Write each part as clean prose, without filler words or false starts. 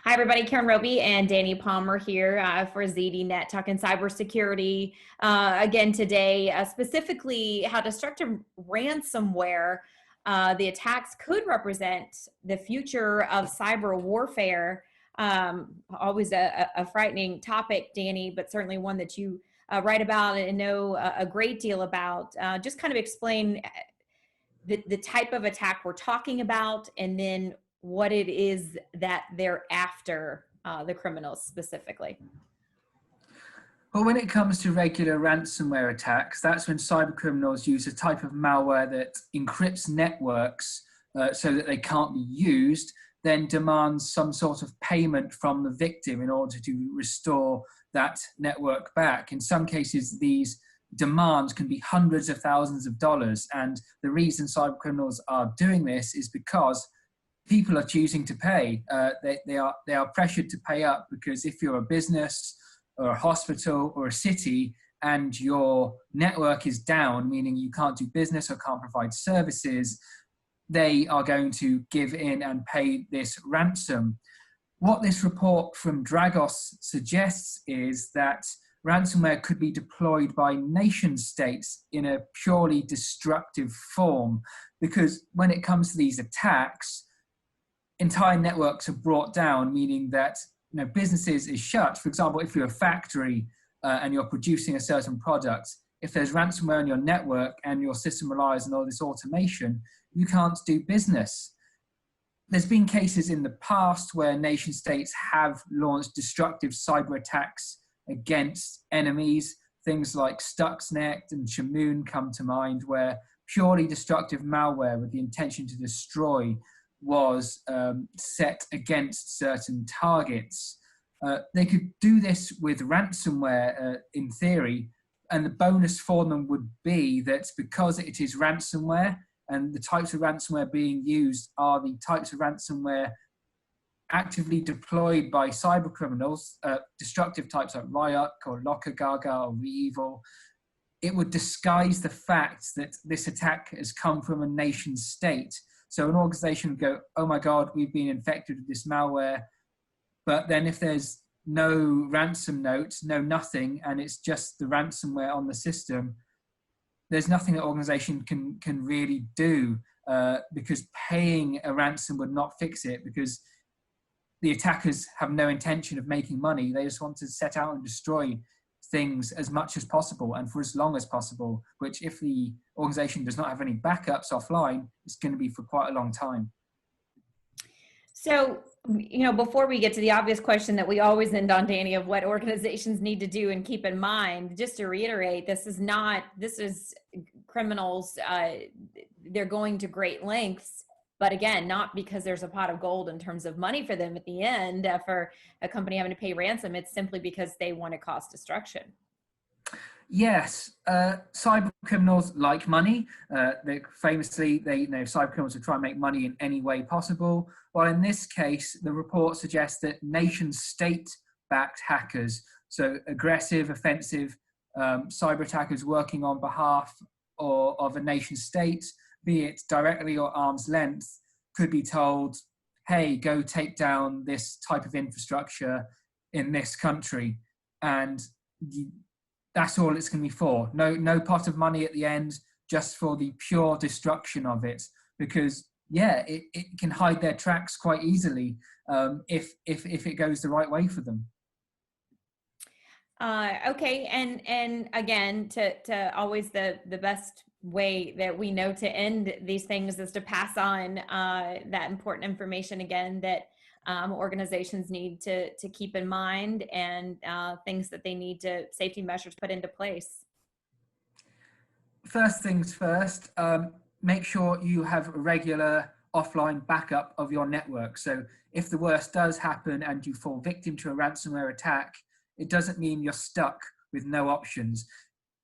Hi, everybody. Karen Roby and Danny Palmer here for ZDNet talking cybersecurity. Again, today, specifically how destructive ransomware, the attacks could represent the future of cyber warfare. Always a frightening topic, Danny, but certainly one that you write about and know a great deal about. Just kind of explain the type of attack we're talking about, and then what it is that they're after, the criminals specifically. Well, when it comes to regular ransomware attacks, that's when cyber criminals use a type of malware that encrypts networks so that they can't be used, then demands some sort of payment from the victim in order to restore that network back. In some cases, these demands can be hundreds of thousands of dollars. And the reason cyber criminals are doing this is because people are choosing to pay. They are pressured to pay up, because if you're a business or a hospital or a city and your network is down, meaning you can't do business or can't provide services, they are going to give in and pay this ransom. What this report from Dragos suggests is that ransomware could be deployed by nation states in a purely destructive form, because when it comes to these attacks, entire networks are brought down, meaning that businesses is shut. For example, if you're a factory and you're producing a certain product, if there's ransomware on your network and your system relies on all this automation, you can't do business. There's been cases in the past where nation states have launched destructive cyber attacks against enemies. Things like Stuxnet and Shamoon come to mind, where purely destructive malware with the intention to destroy was set against certain targets. They could do this with ransomware in theory, and the bonus for them would be that because it is ransomware and the types of ransomware being used are the types of ransomware actively deployed by cyber criminals, destructive types like Ryuk or Gaga or ReEvil, it would disguise the fact that this attack has come from a nation state. So an organization would go, oh my God, we've been infected with this malware. But then if there's no ransom notes, no nothing, and it's just the ransomware on the system, there's nothing that organization can really do, because paying a ransom would not fix it, because the attackers have no intention of making money. They just want to set out and destroy things as much as possible and for as long as possible, which if the organization does not have any backups offline, it's going to be for quite a long time. So, before we get to the obvious question that we always end on, Danny, of what organizations need to do and keep in mind, just to reiterate, this is criminals, they're going to great lengths, but again, not because there's a pot of gold in terms of money for them at the end, for a company having to pay ransom. It's simply because they want to cause destruction. Yes, cyber criminals like money. Cyber criminals will try and make money in any way possible. While in this case, the report suggests that nation-state-backed hackers, so aggressive, offensive cyber attackers working on behalf of a nation state, be it directly or arm's length, could be told, hey, go take down this type of infrastructure in this country. And that's all it's going to be for. No pot of money at the end, just for the pure destruction of it. Because, yeah, it can hide their tracks quite easily if it goes the right way for them. Okay, and again, to always the best way that we know to end these things is to pass on that important information again that organizations need to keep in mind, and things that they need to, safety measures put into place. First things first, make sure you have a regular offline backup of your network. So if the worst does happen and you fall victim to a ransomware attack, it doesn't mean you're stuck with no options.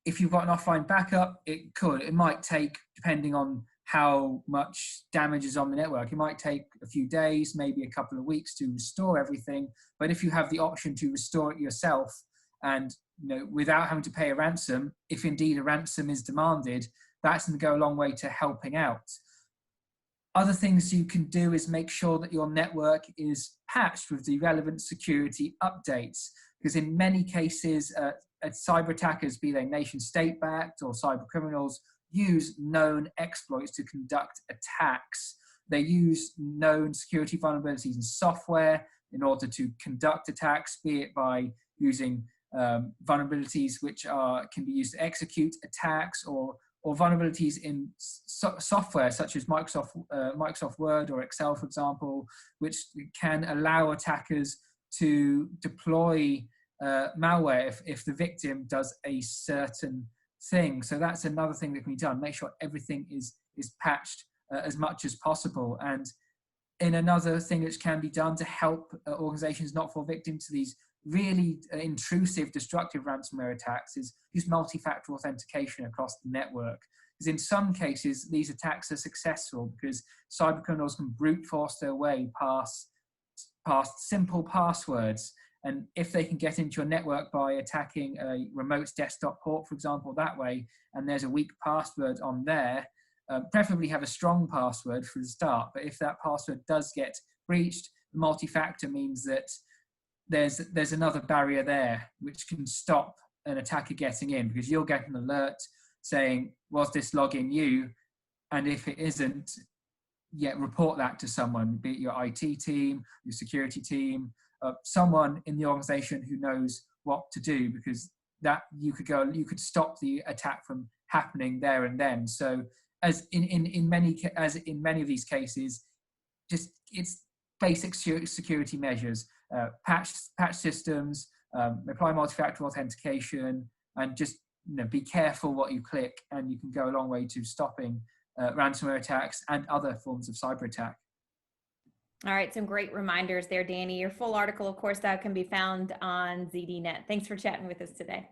If you've got an offline backup, it might take, depending on how much damage is on the network, it might take a few days, maybe a couple of weeks to restore everything. But if you have the option to restore it yourself and without having to pay a ransom, if indeed a ransom is demanded, that's going to go a long way to helping out. Other things you can do is make sure that your network is patched with the relevant security updates, because in many cases, cyber attackers, be they nation state backed or cyber criminals, use known exploits to conduct attacks. They use known security vulnerabilities in software in order to conduct attacks, be it by using vulnerabilities which can be used to execute attacks, or vulnerabilities in software such as Microsoft Word or Excel, for example, which can allow attackers to deploy malware if the victim does a certain thing. So that's another thing that can be done. Make sure everything is patched as much as possible. And in another thing which can be done to help organizations not fall victim to these really intrusive, destructive ransomware attacks is use multi-factor authentication across the network. Because in some cases, these attacks are successful because cyber criminals can brute force their way past simple passwords. And if they can get into your network by attacking a remote desktop port, for example, that way, and there's a weak password on there, preferably have a strong password for the start. But if that password does get breached, multi-factor means that there's another barrier there which can stop an attacker getting in, because you'll get an alert saying, was this login you? And if it isn't, report that to someone, be it your IT team, your security team, someone in the organization who knows what to do, because that you could stop the attack from happening there and then. So as in many of these cases, just it's basic security measures, patch systems, apply multi-factor authentication, and just be careful what you click, and you can go a long way to stopping ransomware attacks and other forms of cyber attack. All right, some great reminders there, Danny. Your full article, of course, that can be found on ZDNet. Thanks for chatting with us today.